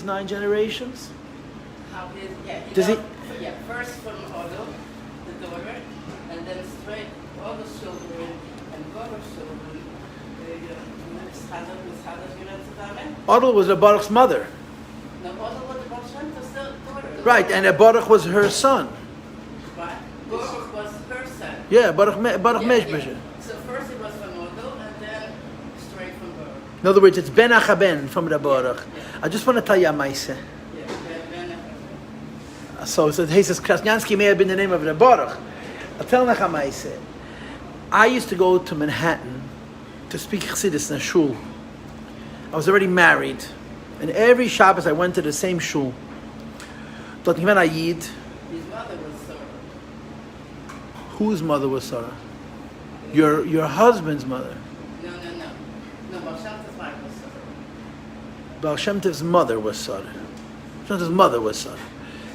9 generations? Does he? Yeah, first from Odo, the daughter, and then straight Odo's children and Gomer's children. Odel was a Baruch's mother. No, Odo was the Baruch Shemtov's daughter. Right, and a Baruch was her son. Right. Baruch was her son. Yeah, Baruch Meshbeshe. So first it was from Odo, and then straight from Baruch. In other words, it's Ben Achaben from the Baruch. Yeah. I just want to tell you a maise. Yeah, Ben Achaben. So he says Krasnyansky may have been the name of the Baruch. I'll tell you a maise. I used to go to Manhattan to speak Chassidus in a shul. I was already married, and every Shabbos I went to the same shul. Dort gewen a Yid. His mother was Sarah. Whose mother was Sarah? Your husband's mother. No. Baal Shem Tov's wife was Sarah. Baal Shem Tov's mother was Sarah. Shem Tov's mother was Sarah.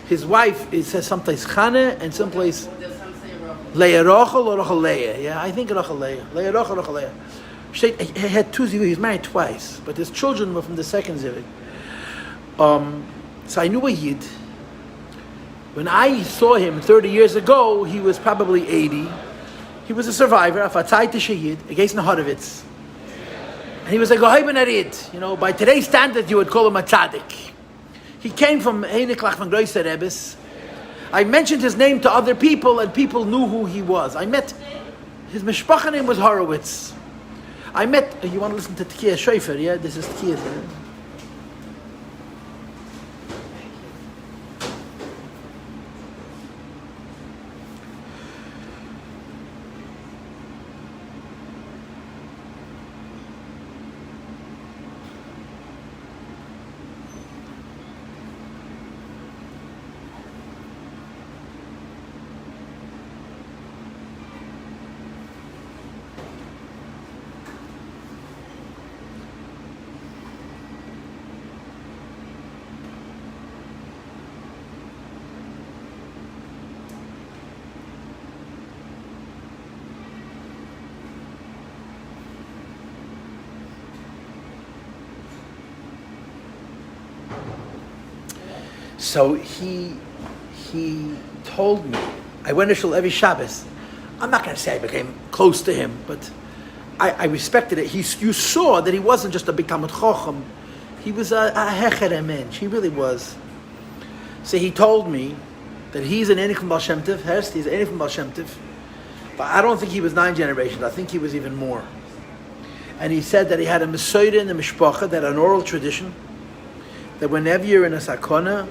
His wife, it says someplace Chana and someplace There's some say Rachel. Leah Rochel or Rochel Leah. Yeah, I think Rochel Leah. Leah Rochel, Rochel Leah. He had 2 zivug. He was married twice, but his children were from the second zivug. So I knew a Yid. When I saw him 30 years ago, he was probably 80. He was a survivor of a Tzai Tishayid against Nahorovitz. And he was like, "Oh, ben Arid." You know, by today's standards, you would call him a tzaddik. He came from Heineklach von Größer Rebbes. I mentioned his name to other people, and people knew who he was. I met his mishpacha name was Horowitz. I met. You want to listen to Tkiya Shofar? Yeah, this is Tkiya. So he told me, I went to Shul every Shabbos. I'm not going to say I became close to him, but I respected it. You saw that he wasn't just a big Talmud Chacham. He was a hecher mensch. He really was. So he told me that he's an Einik from Baal Shem Tov. He's an Einik from Baal Shem Tov. But I don't think he was 9 generations. I think he was even more. And he said that he had a Mesoida in the Mishpacha, that an oral tradition, that whenever you're in a sakona,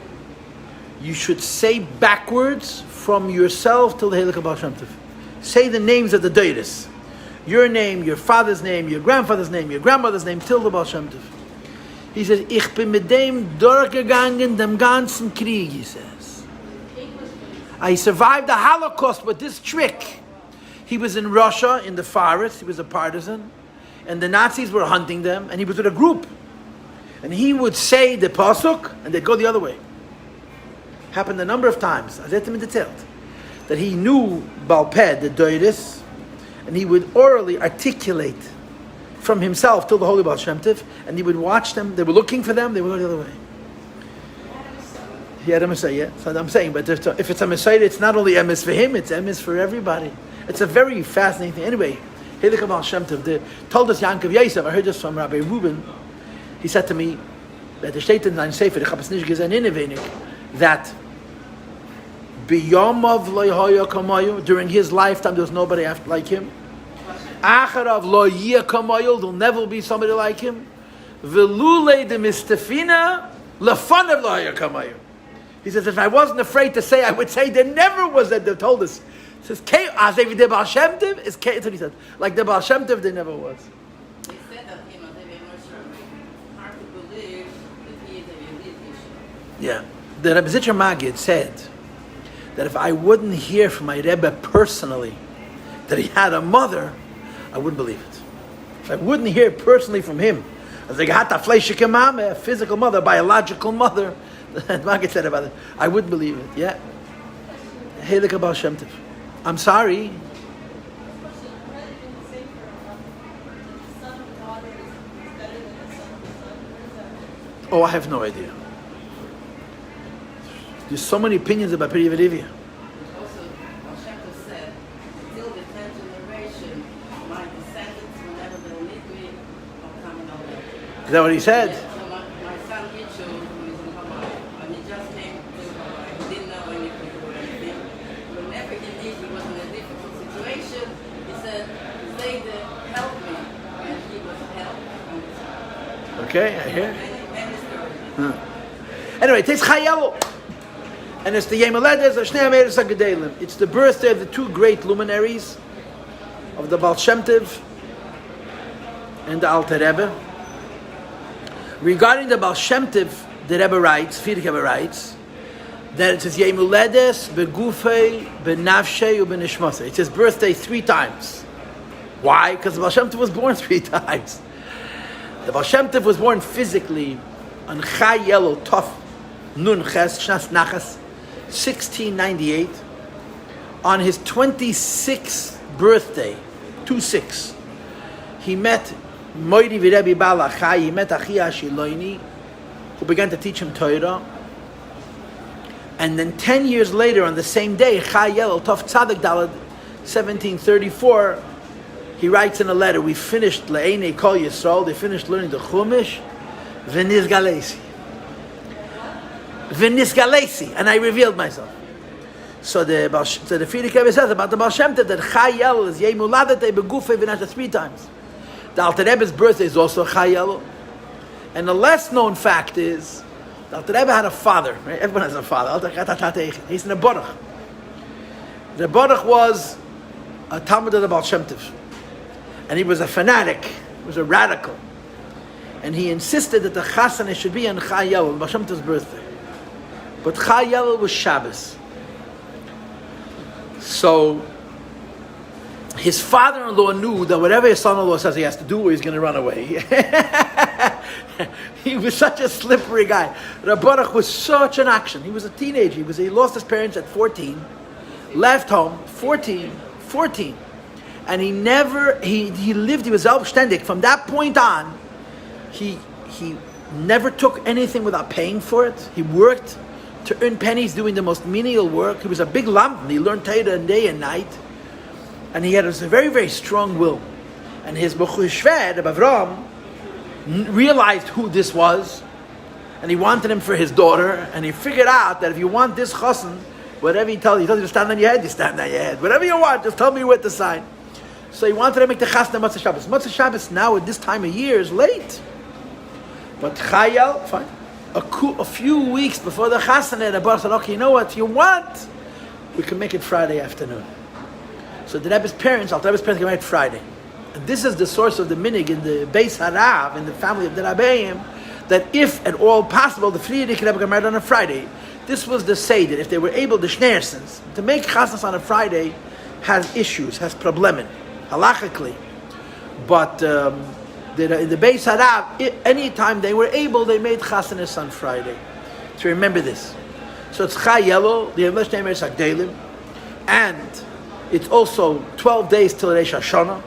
you should say backwards from yourself till the Heilig Baal Shem Tov. Say the names of the Deiris. Your name, your father's name, your grandfather's name, your grandmother's name, till the Baal Shem Tov. He says, Ich bin mit dem durchgegangen, dem ganzen Krieg, he says. I survived the Holocaust with this trick. He was in Russia, in the forest, he was a partisan, and the Nazis were hunting them, and he was with a group. And he would say the pasuk, and they'd go the other way. Happened a number of times. I said to him in detail that he knew Balped, the Doiris, and he would orally articulate from himself till the Holy Baal Shem Tov, and he would watch them. They were looking for them. They would go the other way. He had a Messiah. So I'm saying, but if it's a Messiah, it's not only emes for him; it's emes for everybody. It's a very fascinating thing. Anyway, Heilig Baal Shem Tov told us Yankov Yosef. I heard this from Rabbi Reuben. He said to me that the State in Sefer, the Chapas Nish Gezen Innevenik, that B'yamav lo yahaya kamayu, during his lifetime there was nobody after like him. Acharav lo yeh kamayu, there'll never be somebody like him. V'lulei de mistafina lefanav lo yahaya kamayu. He says, if I wasn't afraid to say, I would say there never was that. They told us. He says, as if the Baal Shem Tov is that's what he said. Like the Baal Shem Tov, there never was. They said that they were hard to believe that he is a Yehudi. Yeah. The Rebbe Zitcher Magid said that if I wouldn't hear from my Rebbe personally that he had a mother, I wouldn't believe it. If I wouldn't hear personally from him, as like a physical mother, biological mother, the Magid said about it, I wouldn't believe it. Yeah. Heilig Baal Shem Tov. I'm sorry. Oh, I have no idea. There's so many opinions about Peri V'Rivia. Also, Hashem said, till the 10th generation, my descendants, whenever they'll need me, I'll come and I'll help you. Is that what he said? Yeah, so my son Yichu, who is in Hawaii, when he just came to Hawaii, he didn't know anything or anything. Whenever he needed, he was in a difficult situation, he said, Zayde, help me. And he was helped. Okay, I hear. Many stories. Anyway, it takes Chayelo. And it's the Yom Haledes of Shnei HaMeiros HaGedolim. It's the birthday of the two great luminaries of the Baal Shem Tov and the Alter Rebbe. Regarding the Baal Shem Tov, the Rebbe writes, Frierdiker Rebbe writes, that it says Yom Haledes begufei, benafshei, ubenishmasei. It's his birthday 3 times. Why? Because the Baal Shem Tov was born 3 times. The Baal Shem Tov was born physically on Chayelo Tov Nun Ches Shnas Nachas 1698. On his 26th birthday, 26, he met Moiri V'Rebbe Baal Achai, he met Achia Shiloini, who began to teach him Torah. And then 10 years later, on the same day, Chayel Tov Tzadik Dalad, 1734, he writes in a letter, we finished Le'enei Kol Yisrael, they finished learning the Chumash, V'nizgalesi. V'nizgalesi, and I revealed myself. So the Frierdiker Rebbe says about the Baal Shem Tov that Chayel is Yom Huladetei Begufei V'nasha 3 times. The Alter Rebbe's birthday is also Chayel. And the less known fact is, the Alter Rebbe had a father, right? Everyone has a father. He's in a Baruch. The Baruch was a Talmud of the Baal Shem Tov. And he was a fanatic, he was a radical. And he insisted that the chasana should be on Chayel, on Baal Shem Tov's birthday. But Chayel was Shabbos. So his father-in-law knew that whatever his son-in-law says he has to do, he's going to run away. He was such a slippery guy. Rabbi Baruch was such an action. He was a teenager. He lost his parents at 14, left home, 14, and he lived, he was selbstständig. From that point on, he never took anything without paying for it. He worked to earn pennies doing the most menial work. He was a big lamb. He learned Torah day and night. And he had a very, very strong will. And his B'chur Shved, Rabbi Avram, realized who this was. And he wanted him for his daughter. And he figured out that if you want this chassan, whatever he tells you to stand on your head, you stand on your head. Whatever you want, just tell me where to sign. So he wanted to make the chassan Motzei Shabbos. Motzei Shabbos now at this time of year is late. But Chayel, fine. A few weeks before the chassan, the Baruch said, okay, you know what you want? We can make it Friday afternoon. So the Rebbe's parents, Alter Rebbe's parents, came out Friday. And this is the source of the minig in the Beis Harav, in the family of the Rabbeim, that if at all possible, the Frierdiker Rebbe got married on a Friday. This was the say that if they were able, the Schneersons, to make chasnas on a Friday has issues, has problemen, halachically. But in the Beis Harav, any time they were able, they made chasnas on Friday. So remember this. So it's Chayelo, the English name is Agdelim, and it's also 12 days till Rosh Hashanah.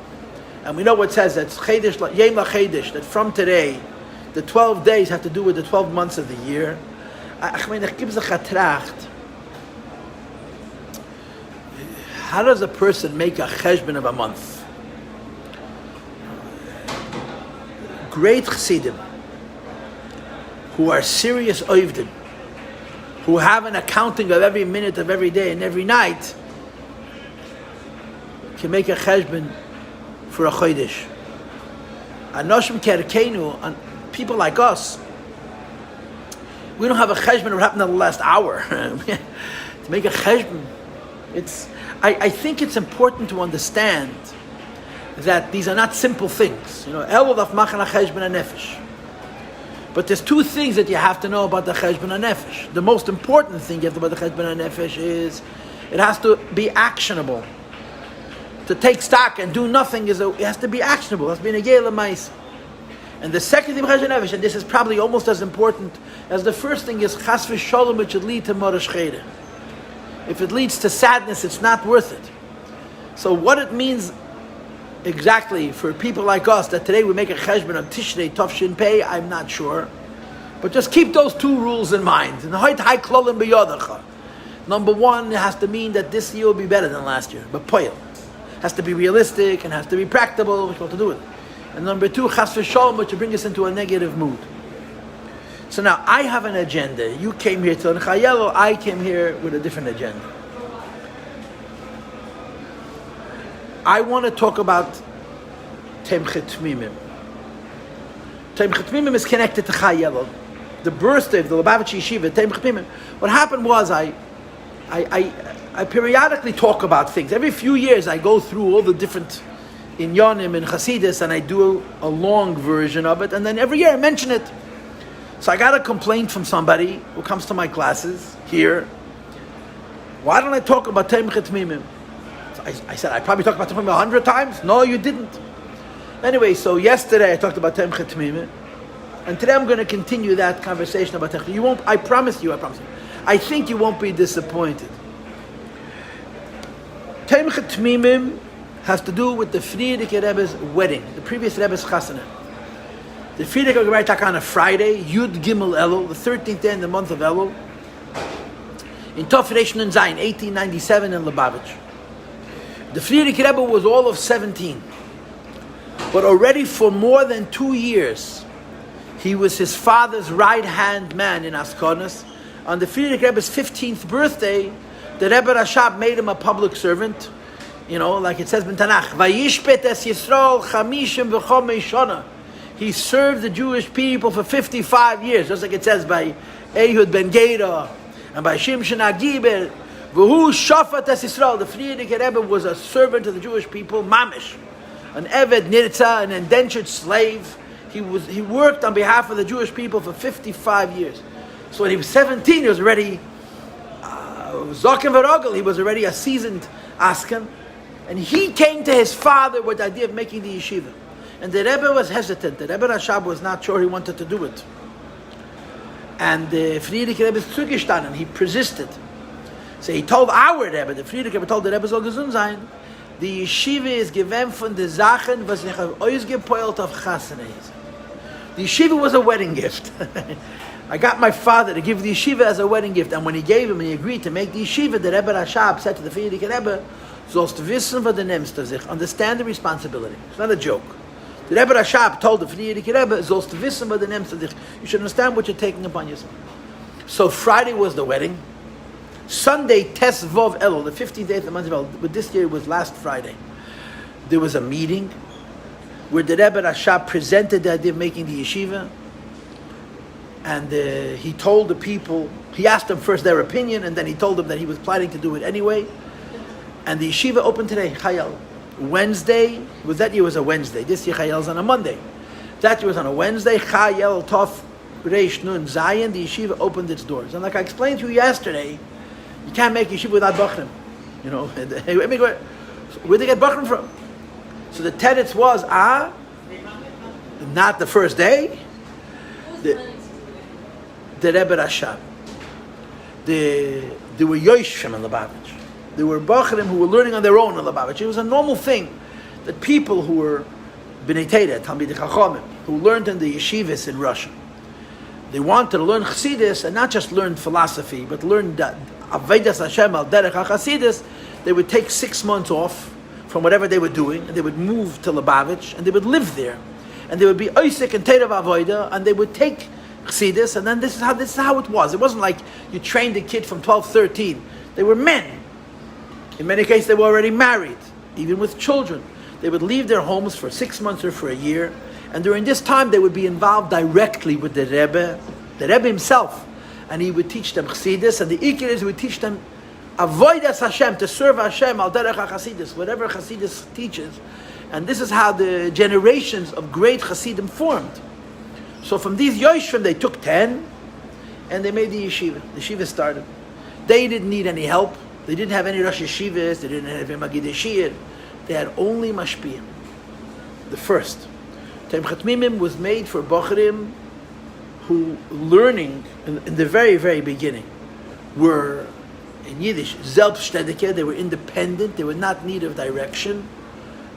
And we know what it says, that's Chedesh, Yom LaChedesh, that from today, the 12 days have to do with the 12 months of the year. How does a person make a cheshbon of a month? Great chassidim, who are serious oivdim, who have an accounting of every minute of every day and every night, can make a cheshbon for a chodesh. Anoshim kerkeinu, and people like us, we don't have a cheshbon what happened in the last hour. To make a cheshbon, I think it's important to understand that these are not simple things. Elul of machan cheshbon nefesh. But there's 2 things that you have to know about the cheshbon nefesh. The most important thing you have to know about the cheshbon nefesh is it has to be actionable. To take stock and do nothing it has to be actionable. It has to be negei l'maisa. And the second thing, and this is probably almost as important as the first thing, is chas v'sholom, it should lead to morosh cheda. If it leads to sadness, it's not worth it. So what it means exactly for people like us that today we make a cheshbon of Tishrei Tov Shin Pei, I'm not sure. But just keep those two rules in mind. Number one, it has to mean that this year will be better than last year. But poil has to be realistic and has to be practical, which what to do with it. And number two, chas v'sholom, which will bring us into a negative mood. So now, I have an agenda. You came here to Chayelo, I came here with a different agenda. I want to talk about Tomchei Tmimim. Tomchei Tmimim is connected to Chayelo. The birthday of the Lubavitch Yeshiva, Tomchei Tmimim. What happened was I periodically talk about things. Every few years I go through all the different inyanim and Hasidus and I do a long version of it, and then every year I mention it. So I got a complaint from somebody who comes to my classes here. Why don't I talk about Tomchei Tmimim? So I said, I probably talked about Tomchei Tmimim 100 times. No, you didn't. Anyway, so yesterday I talked about Tomchei Tmimim, and today I'm going to continue that conversation about Tomchei Tmimim. You won't, I promise you. I think you won't be disappointed. Tomchei Tmimim has to do with the Frierdiker Rebbe's wedding, the previous Rebbe's chasana. The Frierdiker Rebbe took on a Friday, Yud Gimel Elul, the 13th day in the month of Elul, in Tov Reish Nun Zayin, 1897 in Lubavitch. The Frierdiker Rebbe was all of 17, but already for more than 2 years, he was his father's right-hand man in Askonos. On the Frierdiker Rebbe's 15th birthday, the Rebbe Rashab made him a public servant. Like it says in Tanakh, Vayishpet es Yisrael chamishim v'chomei shana. He served the Jewish people for 55 years, just like it says by Ehud ben Geda and by Shimshon HaGiber. V'hu shafat es Yisrael. The Frierdiker Rebbe was a servant to the Jewish people, mamish, an eved nirtza, an indentured slave. He worked on behalf of the Jewish people for 55 years. So when he was 17, he was already Zokim V'Rogel. He was already a seasoned Askan. And he came to his father with the idea of making the yeshiva. And the Rebbe was hesitant. The Rebbe Rashab was not sure he wanted to do it. And the Frierdiker Rebbe zugestanden, he persisted. So he told our Rebbe, the Frierdiker Rebbe told the Rebbe soll gesund sein, the yeshiva is given von the Sachen, was ich habe ausgepoilt auf Chasene. The yeshiva was a wedding gift. I got my father to give the yeshiva as a wedding gift. And when he gave him and he agreed to make the yeshiva, the Rebbe Rashab said to the Frierdiker Rebbe, sollst wissen, was du nimmst auf sich. Understand the responsibility. It's not a joke. The Rebbe Rashab told the Frierdiker Rebbe, sollst wissen, was du nimmst auf sich. You should understand what you're taking upon yourself. So Friday was the wedding. Sunday, Tes Vov Elul, the 15th day of the month of Elul, but this year was last Friday. There was a meeting where the Rebbe Rashab presented the idea of making the yeshiva. And he told the people, he asked them first their opinion, and then he told them that he was planning to do it anyway. And the yeshiva opened today, Chayel. Wednesday, that year was a Wednesday. This year Chayel's on a Monday. That year was on a Wednesday. Chayel Tov Reish Nun Zayin. The yeshiva opened its doors. And like I explained to you yesterday, you can't make yeshiva without bachrim. Where'd they get bachrim from? So the tenets was, not the first day. The Rebbe Rashab. There were Yoshim in Lubavitch. There were Bachrim who were learning on their own in Lubavitch. It was a normal thing that people who were B'nai Torah, Talmidei Chachamim, who learned in the yeshivas in Russia, they wanted to learn Chassidus and not just learn philosophy, but learn Avodas Hashem al Derech HaChassidus. They would take 6 months off from whatever they were doing, and they would move to Lubavitch, and they would live there, and they would be Oisik and Torah Avodah, and they would take Chassidus, and then this is how it was. It wasn't like you trained a kid from 12, 13. They were men. In many cases, they were already married, even with children. They would leave their homes for 6 months or for a year, and during this time, they would be involved directly with the Rebbe himself, and he would teach them Chassidus, and the Ikar is he would teach them Avodas Hashem, to serve Hashem al Derech HaChassidus, whatever Chassidus teaches. And this is how the generations of great Chassidim formed. So from these Yoshvim, they took 10, and they made the yeshiva. The yeshiva started. They didn't need any help. They didn't have any Rosh Yeshivas. They didn't have any Magid Shir. They had only Mashpiyim. The first. Tomchei Tmimim was made for Bochrim who, learning in the very, very beginning, were, in Yiddish, Selbstständige. They were independent. They were not in need of direction.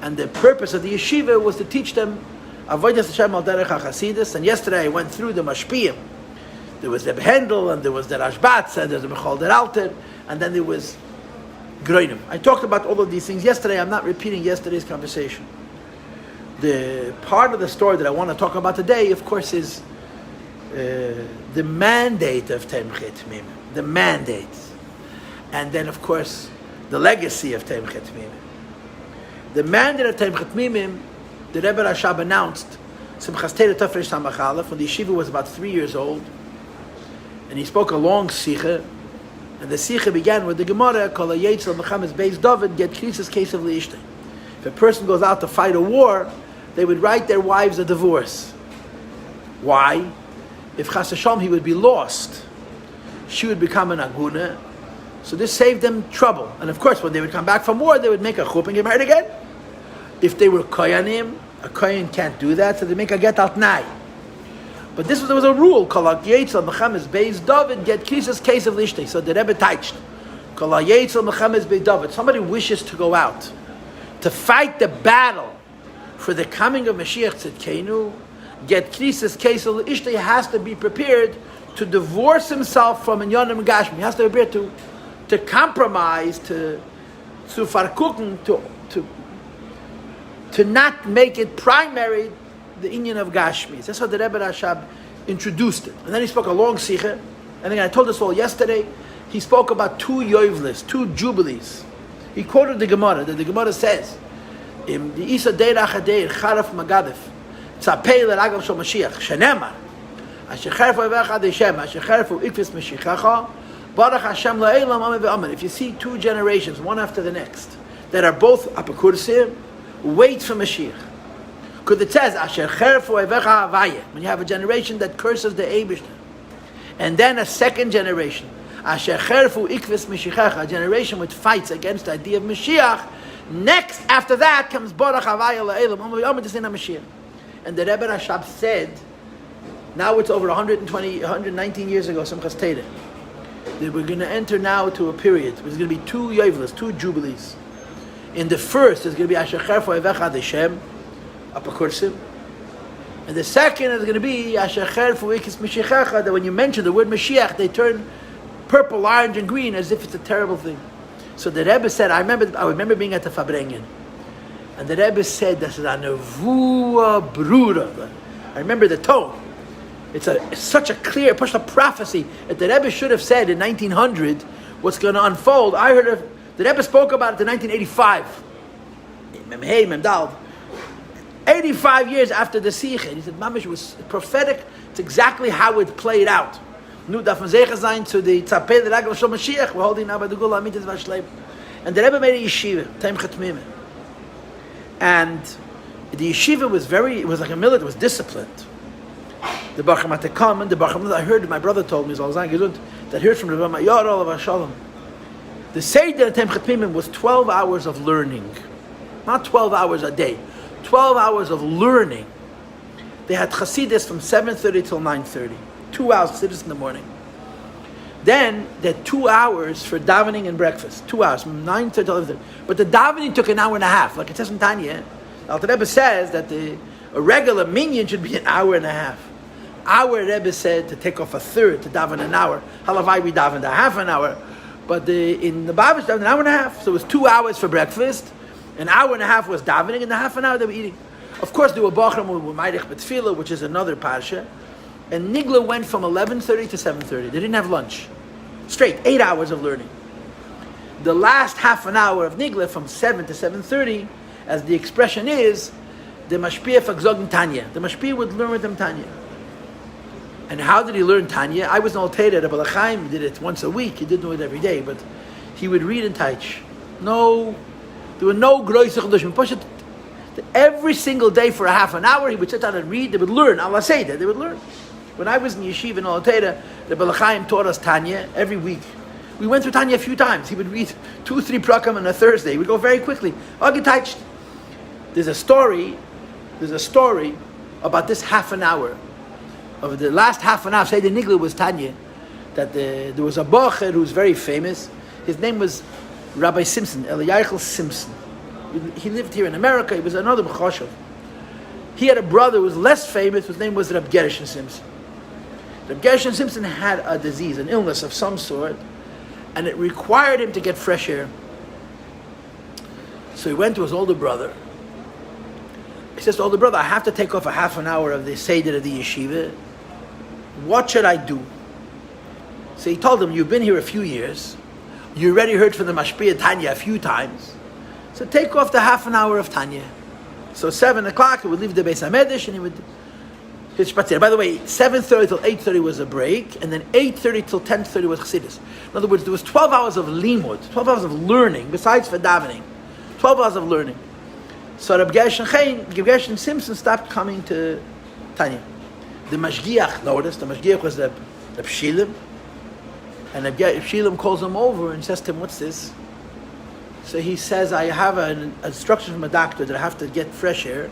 And the purpose of the yeshiva was to teach them Avodas Hashem al Derech HaChassidus. And yesterday I went through the Mashpiyim. There was the Handel, and there was the Rashbatz, and there was the Mechol der Alter, and then there was Groinim. I talked about all of these things yesterday. I'm not repeating yesterday's conversation. The part of the story that I want to talk about today, of course, is the mandate of Tomchei Tmimim. The mandate. And then, of course, the legacy of Tomchei Tmimim. The mandate of Tomchei Tmimim, the Rebbe Rashab announced, Simchas Torah Tafresh Samach Aleph, when the yeshiva was about 3 years old, and he spoke a long sikha, and the sikha began with the Gemara, Kol HaYetzel Mechames Beis David, Get Krisis Case of Li'ishtei. If a person goes out to fight a war, they would write their wives a divorce. Why? If Chas Hashem he would be lost, she would become an aguna, so this saved them trouble. And of course, when they would come back from war, they would make a chup and get married again. If they were koyanim, a koyan can't do that, so they make a get al tnai. But there was a rule, Kol HaYetzel Mechames Beis David, Get Krisis Case of Li'ishtei. So the Rebbe touched, Kol HaYetzel Mechames Beis David. Somebody wishes to go out to fight the battle for the coming of Mashiach Tzidkenu, Get Krisis Case of Li'ishtei, has to be prepared to divorce himself from Inyanim Gashmi. He has to be prepared to compromise, to farkuken, to not make it primary, the Inyan of Gashmi. That's how the Rebbe Rashab introduced it. And then he spoke a long sikha. And again, I told us all yesterday, he spoke about 2 yoivlis, 2 jubilees. He quoted the Gemara, that the Gemara says, Im the Isa Deir Achadeir, Charaf Magadif, Tzapei L'Ragav Shal Mashiach, Shenemar, Asher Cherfu Evecha Deshem, Asher Cherfu Ikvis Mashiachacha, Baruch Hashem La'elam Amen Ve'amen. If you see 2 generations, one after the next, that are both apakursim, wait for Mashiach. Because it says, Asher Cherfu Evecha Havaya, when you have a generation that curses the Eibishter, and then a second generation, Asher Cherfu Ikvis Mashiachacha, a generation which fights against the idea of Mashiach. Next, after that, comes Baruch Havaya La'elam Amen Ve'amen to say Mashiach. And the Rebbe Rashab said, now it's over 119 years ago, Simchas Torah, that we're going to enter now to a period. There's going to be 2 yovelis, 2 jubilees. In the first, there's going to be Asher Cherfu Evecha Deshem, Apakursim. And the second is going to be Asher Cherfu Ikvis Mashiachacha, that when you mention the word Mashiach, they turn purple, orange, and green as if it's a terrible thing. So the Rebbe said, I remember being at the Fabrengen, and the Rebbe said, this is a nevuah brura. I remember the tone. It's such a clear, push a prophecy that the Rebbe should have said in 1900 what's going to unfold. I heard of, the Rebbe spoke about it in 1985. Hey, Memdal. 85 years after the Sikh. He said, Mamish was prophetic. It's exactly how it played out. Nu darf man sicher sein zu the Tzapei L'Ragav Shal Mashiach. We're holding now by the Gula Amitis Vashleim. And the Rebbe made a yeshiva, Tomchei Tmimim. And the yeshiva it was like a millet, it was disciplined. The Bacham had to come, and the Bacham, I heard, my brother told me, that I heard from Rabbi Mayar of Shalom. The Seder at Tomchei Tmimim was 12 hours of learning. Not 12 hours a day. 12 hours of learning. They had Chasidus from 7:30 till 9:30. 2 hours, Chasidus in the morning. Then, they had 2 hours for davening and breakfast. 2 hours, from 9:30 till 11:30. But the davening took an hour and a half. Like it says in Tanya, the Alter Rebbe says that a regular minyan should be an hour and a half. Our Rebbe said to take off a third, to daven an hour. Halavai, we davened a half an hour. But in the Bible, davened an hour and a half. So it was 2 hours for breakfast. An hour and a half was davening, and the half an hour they were eating. Of course, there were Bachram with Maidich Betfila, which is another parsha. And Nigla went from 11:30 to 7:30. They didn't have lunch. Straight, 8 hours of learning. The last half an hour of Nigla, from 7 to 7:30, as the expression is, the Mashpia Fagzogin Tanya. The Mashpia would learn with them Tanya. And how did he learn Tanya? I was an Alteira, Rabbi Lachaim did it once a week. He didn't do it every day, but he would read in Taich. There were no Groise Chedushim. Every single day for a half an hour, he would sit down and read. They would learn. Allah say that they would learn. When I was in Yeshiva in Alteira, Rabbi Lachaim taught us Tanya every week. We went through Tanya a few times. He would read 2-3 prakam on a Thursday. We'd go very quickly. There's a story about this half an hour. Of the last half an hour, say the Nigla was Tanya, that there was a Bocher who was very famous. His name was Rabbi Simpson, Eliyahu Simpson. He lived here in America. He was another B'choshev. He had a brother who was less famous. His name was Reb Gershon Simpson. Rabbi Gershon Simpson had a disease, an illness of some sort, and it required him to get fresh air. So he went to his older brother. He says to older brother, I have to take off a half an hour of the Seder of the yeshiva. What should I do? So he told him, you've been here a few years. You already heard from the Mashpia Tanya a few times. So take off the half an hour of Tanya. So 7 o'clock, he would leave the Beis HaMedrash and he would his spatzir. By the way, 7:30 till 8:30 was a break, and then 8:30 till 10:30 was Chassidus. In other words, there was 12 hours of limud, 12 hours of learning, besides for davening. 12 hours of learning. So Rabbi Gershon Simpson stopped coming to Tanya. The Mashgiach noticed, the Mashgiach was the Pshilim, and the Pshilim calls him over and says to him, what's this? So he says, I have an instruction from a doctor that I have to get fresh air.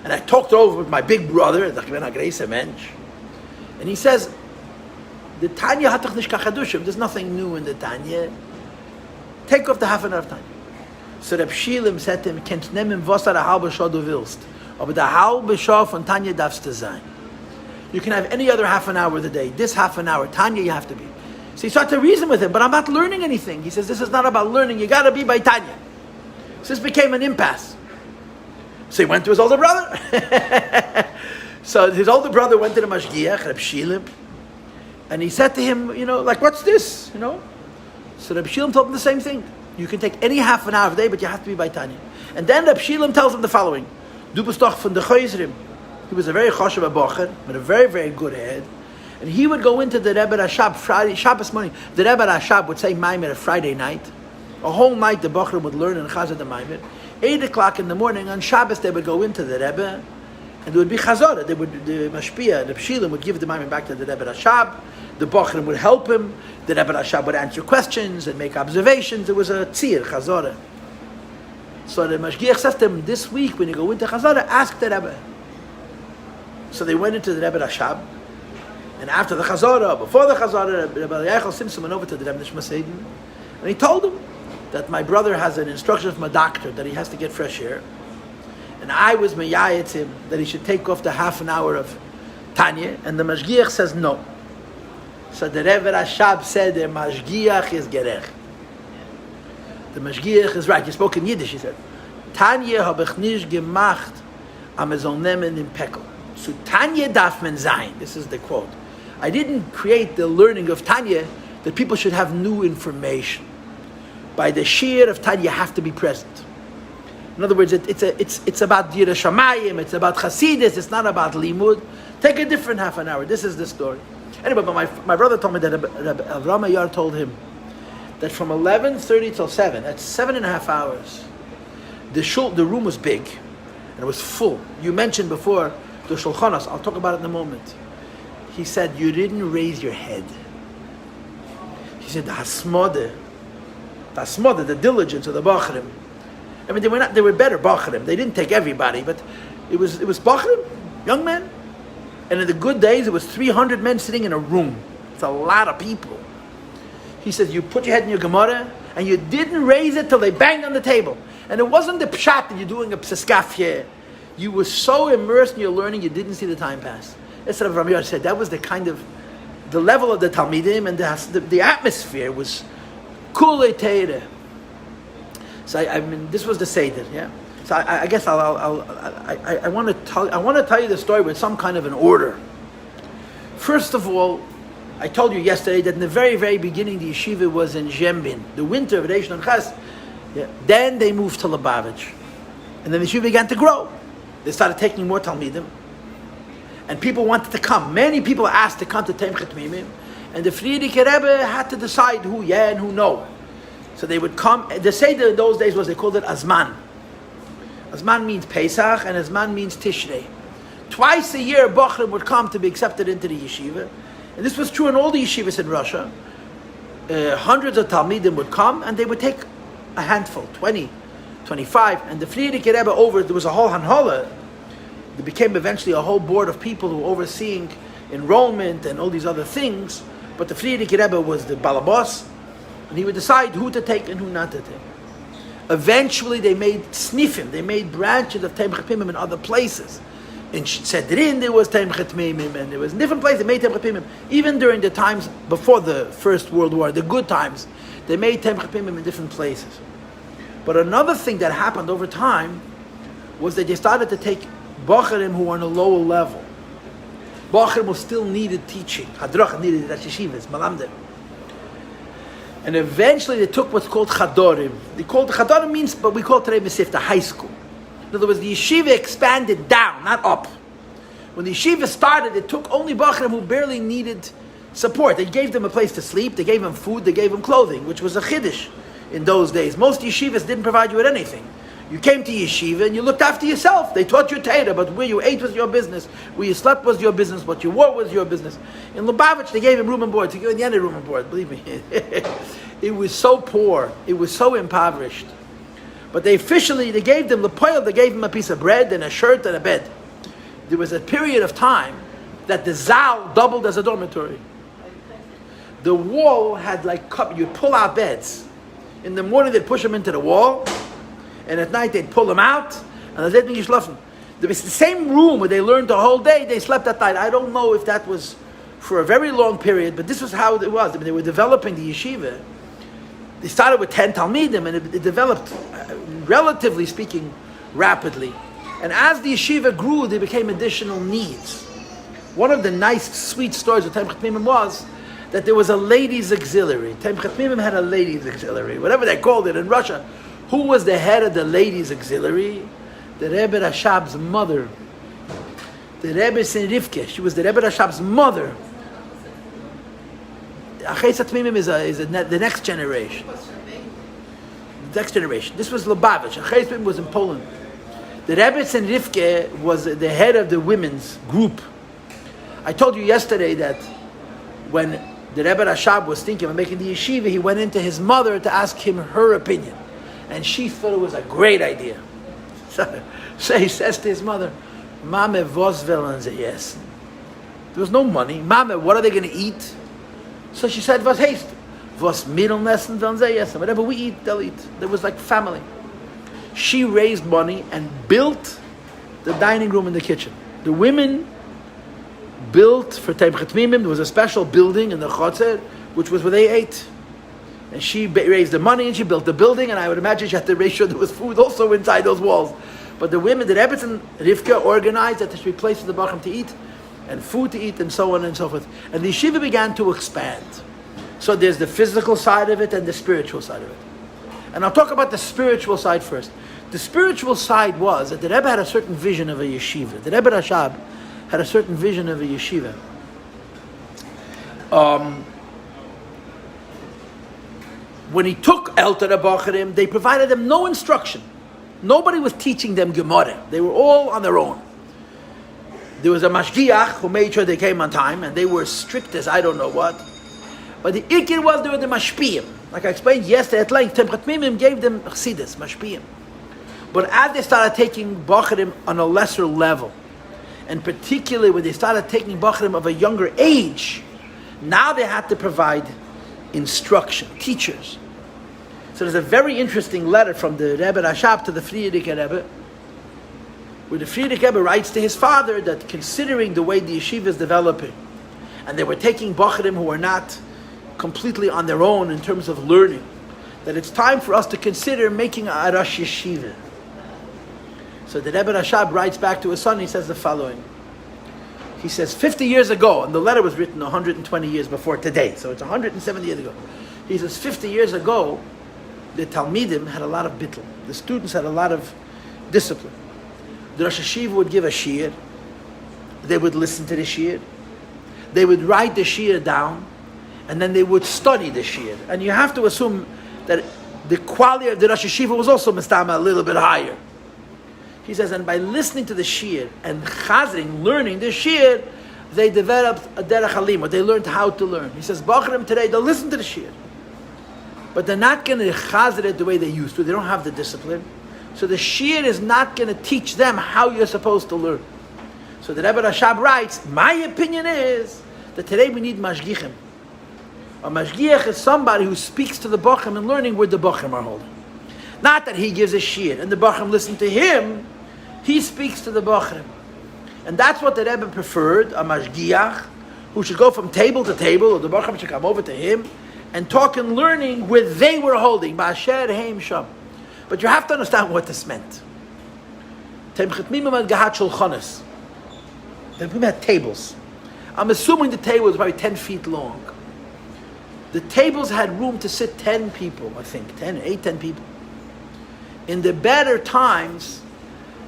And I talked it over with my big brother, and he says, the Tanya hat doch nicht kachadushim, there's nothing new in the Tanya. Take off the half an hour of Tanya. So the Pshilim said to him, kent nehmen was a halbe Shah du willst, aber der halbe Shah von Tanya darfst du sein. You can have any other half an hour of the day. This half an hour, Tanya, you have to be. So he started to reason with him, but I'm not learning anything. He says, this is not about learning, you got to be by Tanya. So this became an impasse. So he went to his older brother. So his older brother went to the Mashgiach, Reb Shilim, and he said to him, like, what's this? So Reb Shilim told him the same thing. You can take any half an hour of the day, but you have to be by Tanya. And then Reb Shilim tells him the following. Du bist doch von der Chosrim. He was a very choshev bocher, but a very, very good head. And he would go into the Rebbe Rashab Friday, Shabbos morning. The Rebbe Rashab would say Maimer a Friday night. A whole night the bocher would learn in Chazad the Maimer. 8 o'clock in the morning on Shabbos they would go into the Rebbe, and there would be Chazorah. The Mashpia, the Pshilim would give the Maimer back to the Rebbe Rashab. The bocher would help him. The Rebbe Rashab would answer questions and make observations. It was a tzir, Chazorah. So the Mashgiach says to him, this week when you go into Chazorah, ask the Rebbe. So they went into the Rebbe Rashab, and after the Chazorah, before the Chazorah, Rabbi Yechel Simpson went over to the Rebbe Nishma Seidin, and he told him that my brother has an instruction from a doctor that he has to get fresh air, and I was meyayet him that he should take off the half an hour of Tanya, and the Mashgiach says no. So the Rebbe Rashab said the Mashgiach is gerech. The Mashgiach is right. He spoke in Yiddish. He said, Tanya hab ich nicht gemacht, am es soll nehmen im Pekel. So Tanya darf man sein. This is the quote. I didn't create the learning of Tanya that people should have new information. By the shear of Tanya, you have to be present. In other words, it's about Yirah Shamayim, it's about Chasidus, it's not about Limud. Take a different half an hour. This is the story. Anyway, but my brother told me that Avraham Ayar told him that from 11:30 till 7, that's 7.5 hours, the room was big and it was full. You mentioned before the Shulchanos, I'll talk about it in a moment. He said, you didn't raise your head. He said, the hasmode, the diligence of the Bachrim. I mean, they were better Bachrim. They didn't take everybody, but it was Bachrim, young men. And in the good days, it was 300 men sitting in a room. It's a lot of people. He said, you put your head in your Gemara, and you didn't raise it till they banged on the table. And it wasn't the pshat that you're doing a psiskafye. You were so immersed in your learning, you didn't see the time pass. That's what Rabbi Paltiel said. That was the level of the Talmidim, and the atmosphere was kulei teire. So I mean, this was the Seder, yeah. So I guess I want to tell you the story with some kind of an order. First of all, I told you yesterday that in the very, very beginning, the yeshiva was in Zhembin, the winter of Reish and Ches. Yeah. Then they moved to Lubavitch, and then the yeshiva began to grow. They started taking more Talmidim, and people wanted to come. Many people asked to come to Tomchei Tmimim, and the Frierdiker Rebbe had to decide who yeah and who no. So they would come. The Seder in those days was, they called it Azman. Azman means Pesach, and Azman means Tishrei. Twice a year, Bachrim would come to be accepted into the yeshiva, and this was true in all the yeshivas in Russia. Hundreds of Talmidim would come, and they would take a handful, 20, 25, and the Frierdiker Rebbe there was a whole Hanhola. There became eventually a whole board of people who were overseeing enrollment and all these other things, but the Frierdiker Rebbe was the balabos, and he would decide who to take and who not to take. Eventually they made snifim, they made branches of Tomchei Tmimim in other places. in Sedrin there was Tomchei Tmimim, and there was in different places they made Tomchei Tmimim. Even during the times before the First World War, the good times, they made Tomchei Tmimim in different places. But another thing that happened over time was that they started to take Bacharim who were on a lower level. Bacharim who still needed teaching. Hadrach needed that yeshivas, malamdim. And eventually they took what's called Chadorim. Chadorim means, but we call it today Mesifta, high school. In other words, the yeshiva expanded down, not up. When the yeshiva started, it took only Bacharim who barely needed support. They gave them a place to sleep, they gave them food, they gave them clothing, which was a chiddush in those days. Most yeshivas didn't provide you with anything. You came to yeshiva and you looked after yourself. They taught you Torah, but where you ate was your business. Where you slept was your business. What you wore was your business. In Lubavitch, they gave him room and board. To give him the end of room and board, believe me. It was so poor. It was so impoverished. But they gave them Lepoil, they gave him a piece of bread and a shirt and a bed. There was a period of time that the Zal doubled as a dormitory. The wall had you'd pull out beds. In the morning, they'd push them into the wall. And at night they'd pull them out, and they'd be schlafen. There was the same room where they learned the whole day. They slept at night. I don't know if that was for a very long period, but this was how it was. I mean, they were developing the yeshiva. They started with 10 talmidim, and it developed, relatively speaking, rapidly. And as the yeshiva grew, there became additional needs. One of the nice, sweet stories of Tomchei Tmimim was that there was a ladies' auxiliary. Tomchei Tmimim had a ladies' auxiliary, whatever they called it in Russia. Who was the head of the ladies' auxiliary? The Rebbe Rashab's mother. The Rebbe Sin Rivke. She was the Rebbe Rashab's mother. Tomchei Tmimim is the next generation. The next generation. This was Lubavitch. Tomchei Tmimim was in Poland. The Rebbe Sin Rivke was the head of the women's group. I told you yesterday that when the Rebbe Rashab was thinking of making the yeshiva, he went into his mother to ask him her opinion. And she thought it was a great idea. So he says to his mother, Mame, was wollen sie essen? There was no money. Mame, what are they going to eat? So she said, was heißt? Was Mittagessen wollen sie essen? Whatever we eat, they'll eat. There was like family. She raised money and built the dining room and the kitchen. The women built for Tomchei Tmimim. There was a special building in the Chotzer, which was where they ate. And she raised the money and she built the building, and I would imagine she had to make sure there was food also inside those walls. But the women, the Rebbe and Rivka, organized that there should be places for the Bachim to eat, and food to eat, and so on and so forth. And the yeshiva began to expand. So there's the physical side of it and the spiritual side of it. And I'll talk about the spiritual side first. The spiritual side was that the Rebbe had a certain vision of a yeshiva. The Rebbe Rashab had a certain vision of a yeshiva. When he took Elter Bacharim, they provided them no instruction. Nobody was teaching them Gemara. They were all on their own. There was a mashgiach who made sure they came on time, and they were strict as I don't know what. But the ikir was they were the mashpiyim. Like I explained yesterday at length, Tomchei Tmimim gave them chassidus, mashpiyim. But as they started taking Bacharim on a lesser level, and particularly when they started taking Bacharim of a younger age, now they had to provide instruction, teachers. So there's a very interesting letter from the Rebbe Rashab to the Friedrich Rebbe, where the Friedrich Rebbe writes to his father that considering the way the yeshiva is developing, and they were taking Bacharim who were not completely on their own in terms of learning, that it's time for us to consider making a Rosh Yeshiva. So the Rebbe Rashab writes back to his son, he says the following. He says, 50 years ago, and the letter was written 120 years before today, so it's 170 years ago. He says, 50 years ago, the Talmidim had a lot of bittul. The students had a lot of discipline. The Rosh Yeshiva would give a shiur. They would listen to the shiur. They would write the shiur down, and then they would study the shiur. And you have to assume that the quality of the Rosh Yeshiva was also mistama a little bit higher. He says, and by listening to the shiur and chazring, learning the shiur, they developed a derech halimah. They learned how to learn. He says, Bacharim today, they'll listen to the shiur, but they're not going to chazr it the way they used to. They don't have the discipline. So the shiur is not going to teach them how you're supposed to learn. So the Rebbe Rashab writes, my opinion is that today we need mashgichim. A mashgiach is somebody who speaks to the Bachim and learning where the Bachim are holding. Not that he gives a shiur and the Bachim listen to him. He speaks to the Bachim. And that's what the Rebbe preferred, a mashgiach, who should go from table to table, or the Baruch Hashem should come over to him, and talk and learning where they were holding. Ba'asher heim sham. But you have to understand what this meant. Tomchei Tmimim had gehat shulchanos. The people had tables. I'm assuming the table was probably 10 feet long. The tables had room to sit 10 people, I think. 10 people. In the better times,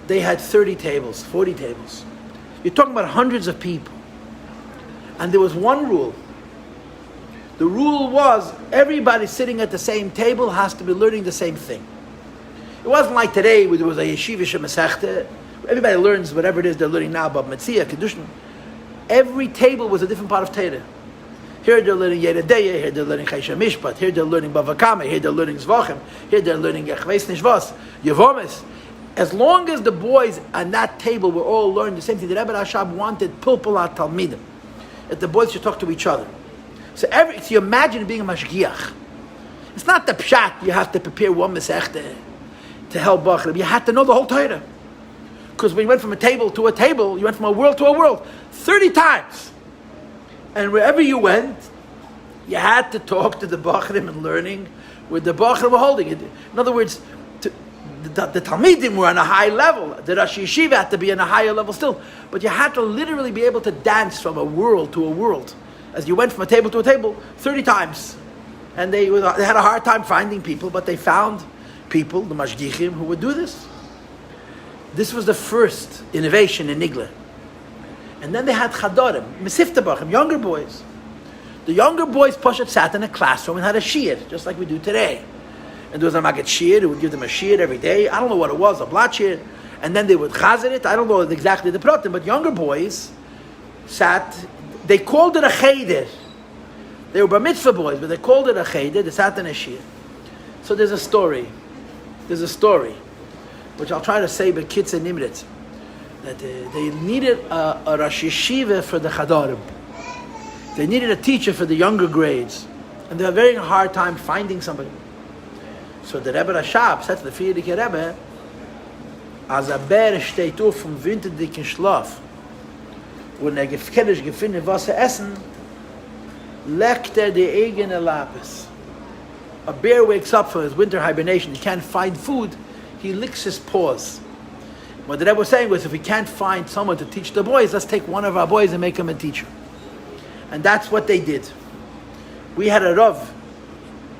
they had 30 tables, 40 tables. You're talking about hundreds of people. And there was one rule. The rule was everybody sitting at the same table has to be learning the same thing. It wasn't like today where there was a yeshiva shemesechta. Everybody learns whatever it is they're learning now about Metzia, Kedushin. Every table was a different part of Torah. Here they're learning Yeredeya, here they're learning Chaysha Mishpat, here they're learning Bavakame, here they're learning Zvachim, here they're learning Yechveis Nishvas, Yevomis. As long as the boys on that table were all learning the same thing, the Rebbe Rashab wanted Pulpulat Talmidim, that the boys should talk to each other. So you imagine being a mashgiach. It's not the pshat, you have to prepare one mesechta to help Bachar. You had to know the whole Torah. Because when you went from a table to a table, you went from a world to a world 30 times. And wherever you went, you had to talk to the Bachrim and learning where the Bachrim were holding it. In other words, the Talmidim were on a high level. The Rosh Yeshiva had to be on a higher level still. But you had to literally be able to dance from a world to a world. As you went from a table to a table 30 times. And they had a hard time finding people, but they found people, the Mashgichim, who would do this. This was the first innovation in Nigla. And then they had Chadorim, Mesiftabachim, younger boys. The younger boys, Poshet, sat in a classroom and had a shir, just like we do today. And there was a Maggid shir who would give them a shir every day. I don't know what it was, a blat shir. And then they would chazer it. I don't know exactly the protein, but younger boys sat, they called it a cheder. They were bar mitzvah boys, but they called it a cheder. They sat in a shir. So there's a story, which I'll try to say by Kitz and Nimrit, that they needed a Rosh Yeshiva for the Chadorim. They needed a teacher for the younger grades. And they had a very hard time finding somebody. So the Rebbe Rashab said to the Friedrich Rebbe, als a Bär steht auf vom winterdicken Schlaf, und gefällig gefunden was essen, leckt die eigene Lapis. A bear wakes up from his winter hibernation, he can't find food, he licks his paws. What the Rebbe was saying was, if we can't find someone to teach the boys, let's take one of our boys and make him a teacher. And that's what they did. We had a Rav,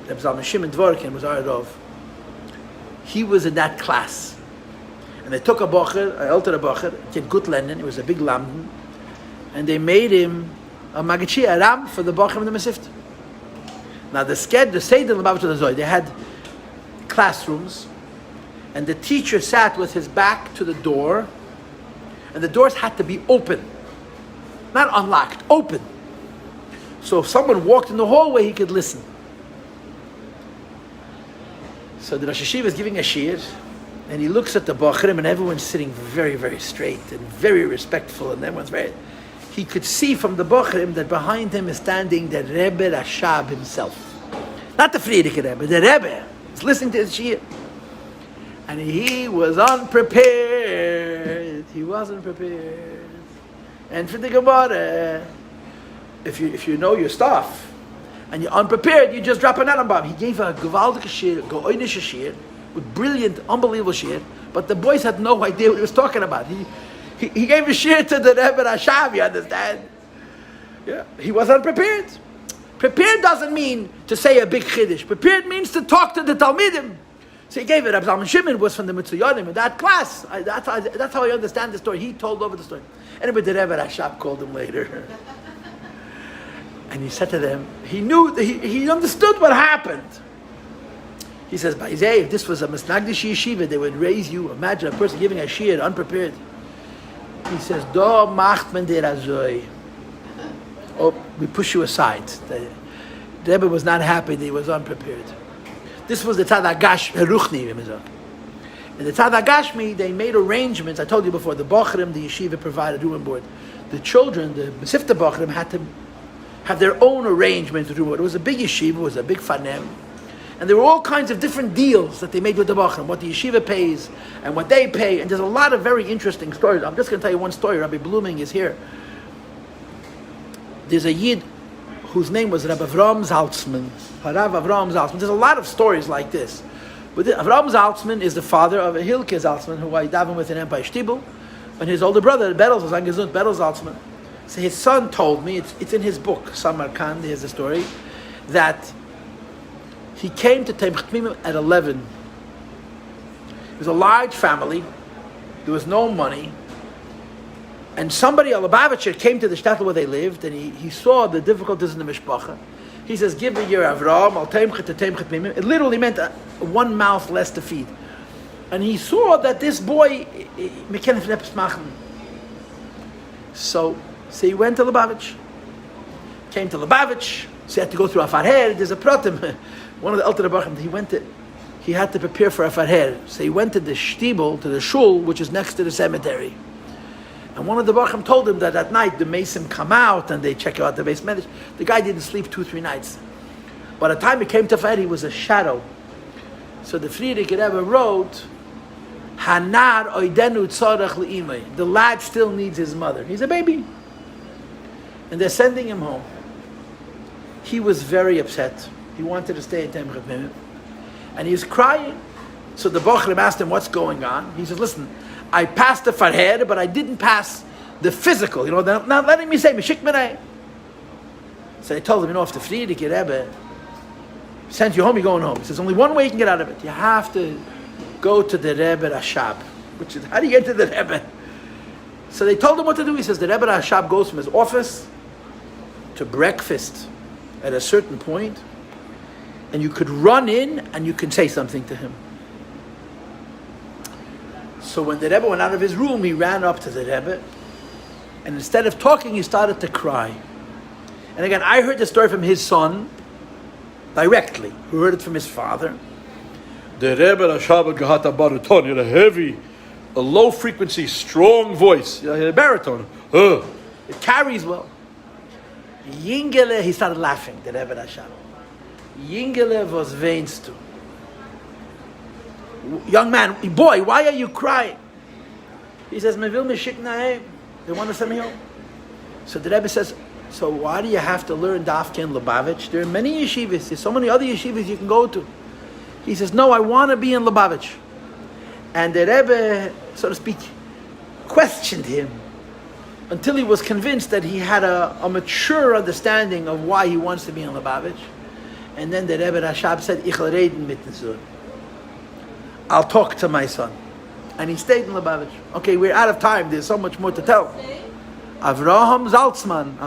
Reb Zalman Shimon Dvorkin was our Rav. He was in that class. And they took a Bocher, an elder Bocher, did good Lenin, it was a big lamb, and they made him a Magachi, a ram for the Bocher and the Mesift. Now the Seder Lubavitch Zoy, they had classrooms, and the teacher sat with his back to the door, and the doors had to be open. Not unlocked, open. So if someone walked in the hallway, he could listen. So the Rosh Yeshiva is giving a shir, and he looks at the Bachrim, and everyone's sitting very, very straight and very respectful, and everyone's very... He could see from the Bachrim that behind him is standing the Rebbe Rashab himself. Not the Friedrich Rebbe, the Rebbe. He's listening to his shir. And he was unprepared. He wasn't prepared. And for the Gemara, if you know your stuff, and you're unprepared, you just drop an atom bomb. He gave a gewaldige shir, go'oinish shir, with brilliant, unbelievable shir, but the boys had no idea what he was talking about. He gave a shir to the Rebbe Rashab, you understand? Yeah, he was unprepared. Prepared doesn't mean to say a big chiddush. Prepared means to talk to the Talmidim. So he gave it. Rabbi Zalman Shimon was from the Mitzuyonim in that class. That's how I understand the story. He told over the story. Anyway, the Rebbe Rashab called him later. And he said to them, he knew, he understood what happened. He says, by Isaiah, if this was a Misnagdish yeshiva, they would raise you. Imagine a person giving a shir unprepared. He says, Do macht man der azoi. Oh, we push you aside. The Rebbe was not happy that he was unprepared. This was the Tzad HaGashmi, Heruchni. In the Tzad HaGashmi, they made arrangements. I told you before, the Bachrim, the yeshiva provided room and board. The children, the Mesifta Bachrim, had to have their own arrangements with room and board. It was a big yeshiva, it was a big fanem. And there were all kinds of different deals that they made with the Bachram, what the yeshiva pays and what they pay. And there's a lot of very interesting stories. I'm just going to tell you one story. Rabbi Blooming is here. There's a Yid whose name was Rabbi Avram Zaltzman. Harav Avram Zaltzman. There's a lot of stories like this. But Avram Zaltzman is the father of a Hilke Zaltzman, who I daven with in Empire Shtibel, and his older brother, Berel Zaltzman. So his son told me, it's in his book, Samarkand, here's the story, that he came to Tomchei Tmimim at 11. It was a large family. There was no money. And somebody, a Lubavitcher, came to the shtetl where they lived, and he saw the difficulties in the mishpacha. He says, give me your Avram, I'll Tomchei Tmimim. It literally meant one mouth less to feed. And he saw that this boy, so he went to Lubavitch. Came to Lubavitch, so he had to go through a farher. There's a pratim. One of the Alter Rebbeim, he had to prepare for a farher. So he went to the shtibel, to the shul, which is next to the cemetery. And one of the Bacham told him that at night the Mason come out and they check out the base medic. The guy didn't sleep 2-3 nights. By the time he came to farher, he was a shadow. So the Friedrich Rebbe wrote, Hanar oidenu tzarech le'imay. The lad still needs his mother. He's a baby. And they're sending him home. He was very upset. He wanted to stay at Tomchei Tmimim. And he was crying. So the Bochrim asked him, what's going on? He says, listen, I passed the farher, but I didn't pass the physical. They're not letting me say, Meshik Menei. So they told him, if the Friedrich Rebbe sent you home, you're going home. He says, only one way you can get out of it. You have to go to the Rebbe Rashab. Which is, how do you get to the Rebbe? So they told him what to do. He says, the Rebbe Rashab goes from his office to breakfast at a certain point, and you could run in and you can say something to him. So when the Rebbe went out of his room, he ran up to the Rebbe, and instead of talking, he started to cry. And again, I heard the story from his son directly, who heard it from his father. The Rebbe Rashab Gahata Baraton, you're a heavy, a low frequency, strong voice, a baritone. It carries well. Yingele, he started laughing, the Rebbe Rashab. Yingele was weinst du. Young man, boy, why are you crying? He says, they want to send me home. So the Rebbe says, so why do you have to learn Dafke in Lubavitch? There are many yeshivas. There's so many other yeshivas you can go to. He says, no, I want to be in Lubavitch. And the Rebbe, so to speak, questioned him until he was convinced that he had a mature understanding of why he wants to be in Lubavitch. And then the Rebbe Rashab said, Ich will reden mit dem Sohn. I'll talk to my son. And he stayed in Lubavitch. Okay, we're out of time. There's so much more to tell. Avraham Zaltzman.